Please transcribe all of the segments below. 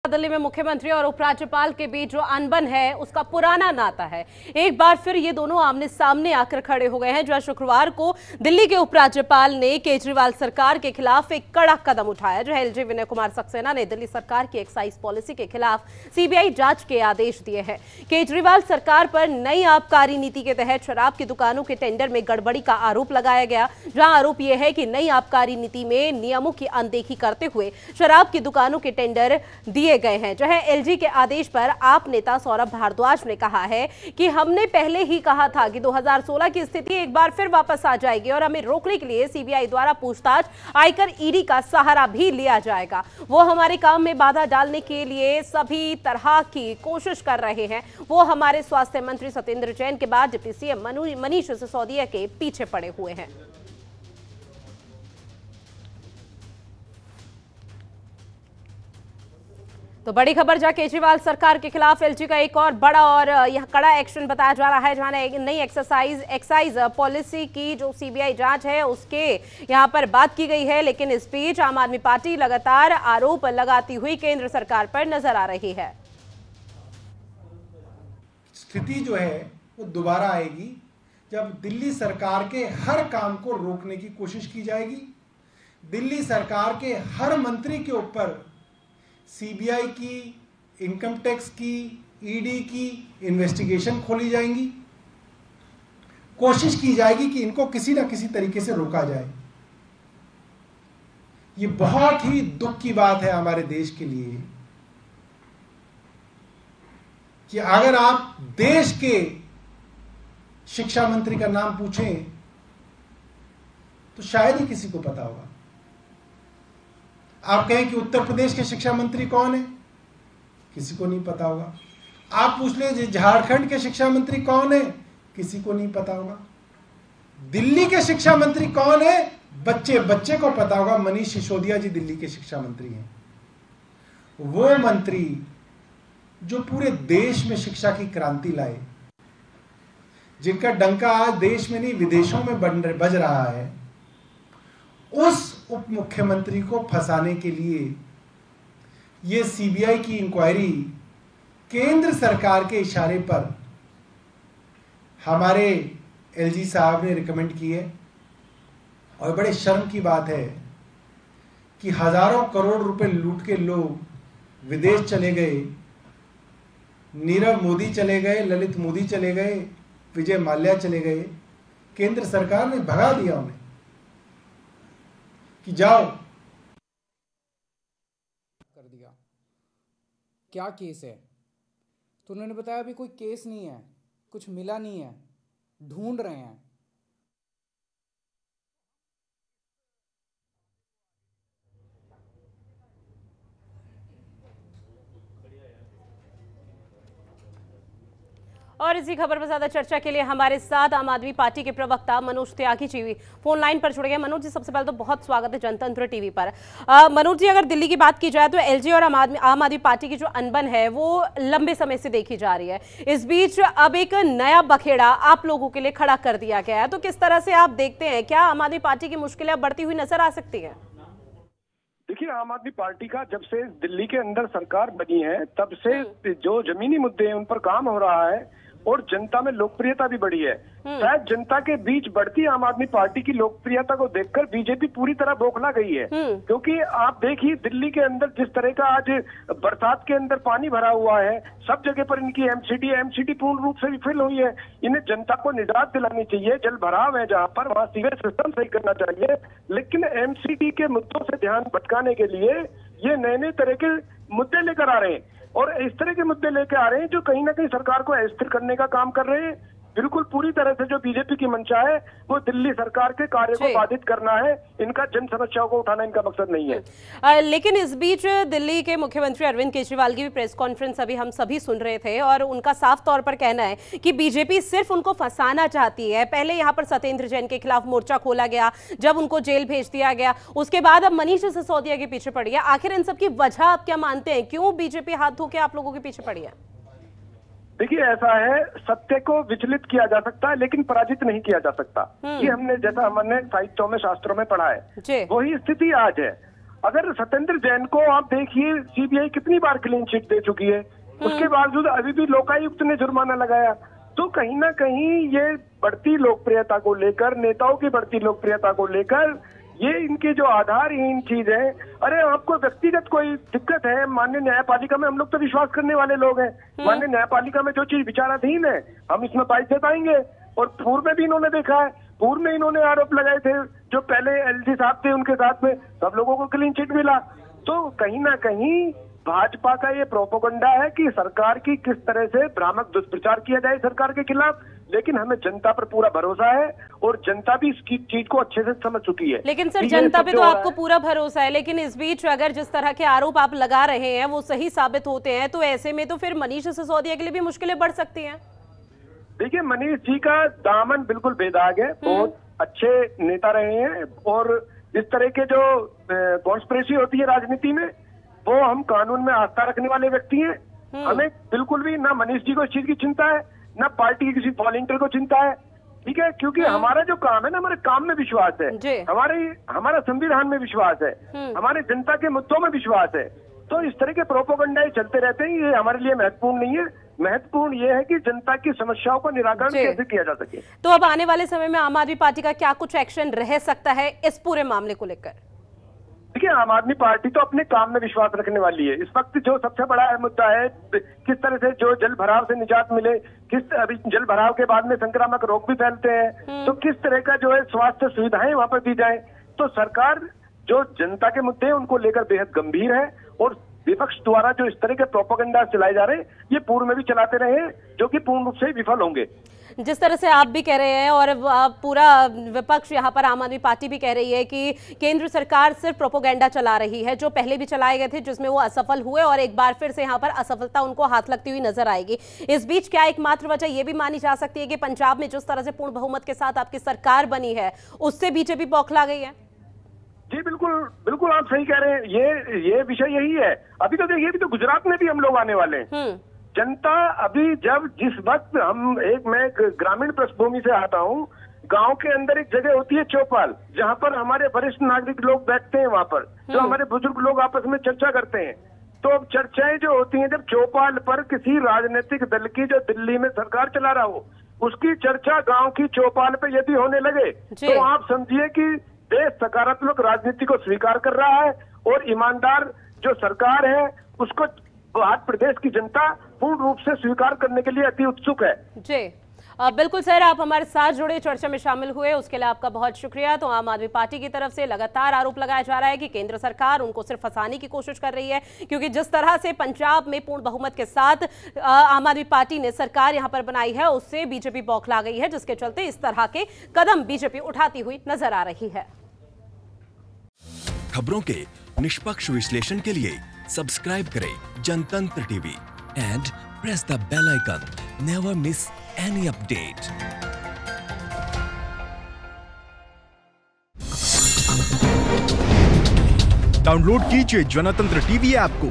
दिल्ली में मुख्यमंत्री और उपराज्यपाल के बीच जो अनबन है उसका पुराना नाता है। एक बार फिर ये दोनों आमने सामने आकर खड़े हो गए हैं। जो शुक्रवार को दिल्ली के उपराज्यपाल ने केजरीवाल सरकार के खिलाफ एक कड़ा कदम उठाया। जो एलजी विनय कुमार सक्सेना ने दिल्ली सरकार की एक्साइज पॉलिसी के खिलाफ सीबीआई जांच के आदेश दिए हैं। केजरीवाल सरकार पर नई आबकारी नीति के तहत शराब की दुकानों के टेंडर में गड़बड़ी का आरोप लगाया गया, जहां आरोप यह है कि नई आबकारी नीति में नियमों की अनदेखी करते हुए शराब की दुकानों के टेंडर दिए गए हैं। जो है एलजी के आदेश पर आप नेता सौरभ भारद्वाज ने कहा है कि हमने पहले ही कहा था कि 2016 की स्थिति एक बार फिर वापस आ जाएगी और हमें रोकने के लिए सीबीआई द्वारा पूछताछ, आयकर, ईडी का सहारा भी लिया जाएगा। वो हमारे काम में बाधा डालने के लिए सभी तरह की कोशिश कर रहे हैं। वो हमारे स्वास्थ्य मंत्री सत्येंद्र जैन के बाद डिप्टी सीएम मनीष सिसोदिया के पीछे पड़े हुए हैं। तो बड़ी खबर, जहां केजरीवाल सरकार के खिलाफ एलजी का एक और बड़ा और यह कड़ा एक्शन बताया जा रहा है, जहां नई एक्साइज पॉलिसी की जो सीबीआई जांच है उसके यहां पर बात की गई है। लेकिन इस बीच आम आदमी पार्टी लगातार आरोप लगाती हुई केंद्र सरकार पर नजर आ रही है। स्थिति जो है वो दोबारा आएगी जब दिल्ली सरकार के हर काम को रोकने की कोशिश की जाएगी। दिल्ली सरकार के हर मंत्री के ऊपर सीबीआई की, इनकम टैक्स की, ईडी की इन्वेस्टिगेशन खोली जाएंगी। कोशिश की जाएगी कि इनको किसी ना किसी तरीके से रोका जाए। ये बहुत ही दुख की बात है हमारे देश के लिए कि अगर आप देश के शिक्षा मंत्री का नाम पूछें तो शायद ही किसी को पता होगा। आप कहें कि उत्तर प्रदेश के शिक्षा मंत्री कौन है, किसी को नहीं पता होगा। आप पूछ ले झारखंड के शिक्षा मंत्री कौन है, किसी को नहीं पता होगा। दिल्ली के शिक्षा मंत्री कौन है, बच्चे बच्चे को पता होगा। मनीष सिसोदिया जी दिल्ली के शिक्षा मंत्री हैं। वो मंत्री जो पूरे देश में शिक्षा की क्रांति लाए, जिनका डंका आज देश में नहीं विदेशों में बज रहा है, उस उप मुख्यमंत्री को फंसाने के लिए यह सीबीआई की इंक्वायरी केंद्र सरकार के इशारे पर हमारे एलजी साहब ने रिकमेंड की है। और बड़े शर्म की बात है कि हजारों करोड़ रुपए लूट के लोग विदेश चले गए। नीरव मोदी चले गए, ललित मोदी चले गए, विजय माल्या चले गए। केंद्र सरकार ने भगा दिया उन्हें कि जाओ। कर दिया। क्या केस है? तो उन्होंने बताया अभी कोई केस नहीं है, कुछ मिला नहीं है, ढूंढ रहे हैं। और इसी खबर पर ज्यादा चर्चा के लिए हमारे साथ आम आदमी पार्टी के प्रवक्ता मनोज त्यागी जी फोन लाइन पर जुड़ गए। मनोज जी, सबसे पहले तो बहुत स्वागत है जनतंत्र टीवी पर। मनोज जी, अगर दिल्ली की बात की जाए तो एलजी और आम आदमी पार्टी की जो अनबन है वो लंबे समय से देखी जा रही है। इस बीच अब एक नया बखेड़ा आप लोगों के लिए खड़ा कर दिया गया है, तो किस तरह से आप देखते हैं, क्या आम आदमी पार्टी की मुश्किलें बढ़ती हुई नजर आ सकती है? देखिए, आम आदमी पार्टी का जब से दिल्ली के अंदर सरकार बनी है तब से जो जमीनी मुद्दे हैं उन पर काम हो रहा है और जनता में लोकप्रियता भी बढ़ी है। शायद जनता के बीच बढ़ती आम आदमी पार्टी की लोकप्रियता को देखकर बीजेपी पूरी तरह बौखला गई है। क्योंकि आप देखिए दिल्ली के अंदर जिस तरह का आज बरसात के अंदर पानी भरा हुआ है, सब जगह पर इनकी एमसीडी पूर्ण रूप से विफल हुई है। इन्हें जनता को निजात दिलानी चाहिए। जल भराव है जहां पर, वहां सीवेज सिस्टम सही करना चाहिए। लेकिन एमसीडी के मुद्दों से ध्यान भटकाने के लिए ये नए नए तरह के मुद्दे लेकर आ रहे हैं और इस तरह के मुद्दे लेके आ रहे हैं जो कहीं ना कहीं सरकार को अस्थिर करने का काम कर रहे हैं। बिल्कुल पूरी तरह से जो बीजेपी की मंशा है वो दिल्ली सरकार के कार्य को बाधित करना है। इनका जन समस्याओं को उठाना इनका मकसद नहीं है। लेकिन इस बीच दिल्ली के मुख्यमंत्री अरविंद केजरीवाल की भी प्रेस कॉन्फ्रेंस अभी हम सभी सुन रहे थे और उनका साफ तौर पर कहना है कि बीजेपी सिर्फ उनको फंसाना चाहती है। पहले यहाँ पर सत्येंद्र जैन के खिलाफ मोर्चा खोला गया, जब उनको जेल भेज दिया गया, उसके बाद अब मनीष सिसोदिया के पीछे पड़ी है। आखिर इन सब की वजह आप क्या मानते हैं, क्यों बीजेपी हाथ धो के आप लोगों के पीछे पड़ी है? देखिए, ऐसा है, सत्य को विचलित किया जा सकता है लेकिन पराजित नहीं किया जा सकता। ये हमने जैसा हमने साहित्यों में, शास्त्रों में पढ़ा है, वही स्थिति आज है। अगर सत्येंद्र जैन को आप देखिए, सीबीआई कितनी बार क्लीन चिट दे चुकी है, उसके बावजूद अभी भी लोकायुक्त ने जुर्माना लगाया। तो कहीं ना कहीं ये बढ़ती लोकप्रियता को लेकर, नेताओं की बढ़ती लोकप्रियता को लेकर, ये इनके जो आधारहीन चीज है। अरे आपको व्यक्तिगत कोई दिक्कत है, माननीय न्यायपालिका में हम लोग तो विश्वास करने वाले लोग हैं, माननीय न्यायपालिका में जो चीज विचाराधीन है हम इसमें पाई जताएंगे। और पूर्व में भी इन्होंने देखा है, पूर्व में इन्होंने आरोप लगाए थे, जो पहले एलजी साहब थे उनके साथ में सब लोगों को क्लीन चिट मिला। तो कहीं ना कहीं भाजपा का ये प्रोपोगंडा है कि सरकार की किस तरह से भ्रामक दुष्प्रचार किया जाए सरकार के खिलाफ, लेकिन हमें जनता पर पूरा भरोसा है और जनता भी इस चीज को अच्छे से समझ चुकी है। लेकिन सर, जनता पे तो आपको पूरा भरोसा है, लेकिन इस बीच अगर जिस तरह के आरोप आप लगा रहे हैं वो सही साबित होते हैं, तो ऐसे में तो फिर मनीष सिसोदिया के लिए भी मुश्किलें बढ़ सकती हैं। देखिए, मनीष जी का दामन बिल्कुल बेदाग है, बहुत अच्छे नेता रहे हैं, और इस तरह के जो कॉन्स्पिरेसी होती है राजनीति में, वो हम कानून में आस्था रखने वाले व्यक्ति हैं। हमें बिल्कुल भी ना मनीष जी को इस चीज की चिंता है, ना पार्टी की किसी वॉलंटियर को चिंता है, ठीक है, क्योंकि हमारा जो काम है ना, हमारे काम में विश्वास है, हमारा संविधान में विश्वास है, हमारे जनता के मुद्दों में विश्वास है। तो इस तरह के प्रोपोगंडा चलते रहते हैं, ये हमारे लिए महत्वपूर्ण नहीं है। महत्वपूर्ण ये है कि जनता की समस्याओं का निराकरण कैसे किया जा सके। तो अब आने वाले समय में आम आदमी पार्टी का क्या कुछ एक्शन रह सकता है इस पूरे मामले को लेकर? देखिए, आम आदमी पार्टी तो अपने काम में विश्वास रखने वाली है। इस वक्त जो सबसे बड़ा मुद्दा है, किस तरह से जो जल भराव से निजात मिले, अभी जल भराव के बाद में संक्रामक रोग भी फैलते हैं, तो किस तरह का जो है स्वास्थ्य सुविधाएं वहां पर दी जाए। तो सरकार जो जनता के मुद्दे हैं उनको लेकर बेहद गंभीर है, और विपक्ष द्वारा जो इस तरह के प्रोपेगेंडा चलाए जा रहे हैं, ये पूर्व में भी चलाते रहे, जो कि पूर्ण रूप से विफल होंगे। जिस तरह से आप भी कह रहे हैं और पूरा विपक्ष यहाँ पर आम आदमी पार्टी भी कह रही है कि केंद्र सरकार सिर्फ प्रोपोगेंडा चला रही है, जो पहले भी चलाए गए थे जिसमें वो असफल हुए, और एक बार फिर से यहाँ पर असफलता उनको हाथ लगती हुई नजर आएगी। इस बीच क्या एकमात्र वजह ये भी मानी जा सकती है कि पंजाब में जिस तरह से पूर्ण बहुमत के साथ आपकी सरकार बनी है, उससे बीजेपी बौखला गई है? जी बिल्कुल बिल्कुल, आप सही कह रहे हैं। ये विषय यही है। अभी तो देखिए, अभी तो गुजरात में भी हम लोग आने वाले हैं। जनता अभी जिस वक्त मैं ग्रामीण पृष्ठभूमि से आता हूँ, गांव के अंदर एक जगह होती है चौपाल, जहाँ पर हमारे वरिष्ठ नागरिक लोग बैठते हैं, वहाँ पर जो हमारे बुजुर्ग लोग आपस में चर्चा करते हैं। तो अब चर्चाएं जो होती हैं, जब चौपाल पर किसी राजनीतिक दल की जो दिल्ली में सरकार चला रहा हो, उसकी चर्चा गाँव की चौपाल पे यदि होने लगे, तो आप समझिए कि देश सकारात्मक राजनीति को स्वीकार कर रहा है, और ईमानदार जो सरकार है उसको भारत प्रदेश की जनता पूर्ण रूप से स्वीकार करने के लिए अति उत्सुक है। जी बिल्कुल सर, आप हमारे साथ जुड़े, चर्चा में शामिल हुए, उसके लिए आपका बहुत शुक्रिया। तो आम आदमी पार्टी की तरफ से लगातार आरोप लगाया जा रहा है कि केंद्र सरकार उनको सिर्फ फंसाने की कोशिश कर रही है, क्योंकि जिस तरह से पंजाब में पूर्ण बहुमत के साथ आम आदमी पार्टी ने सरकार यहां पर बनाई है, उससे बीजेपी बौखला गई है, जिसके चलते इस तरह के कदम बीजेपी उठाती हुई नजर आ रही है। खबरों के निष्पक्ष विश्लेषण के लिए सब्सक्राइब करें Janatantra TV and press the bell icon. Never miss any update. Download कीजिए जनतंत्र टीवी ऐप को,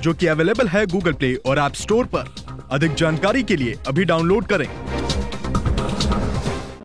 जो कि अवेलेबल है गूगल प्ले और ऐप स्टोर पर। अधिक जानकारी के लिए अभी डाउनलोड करें।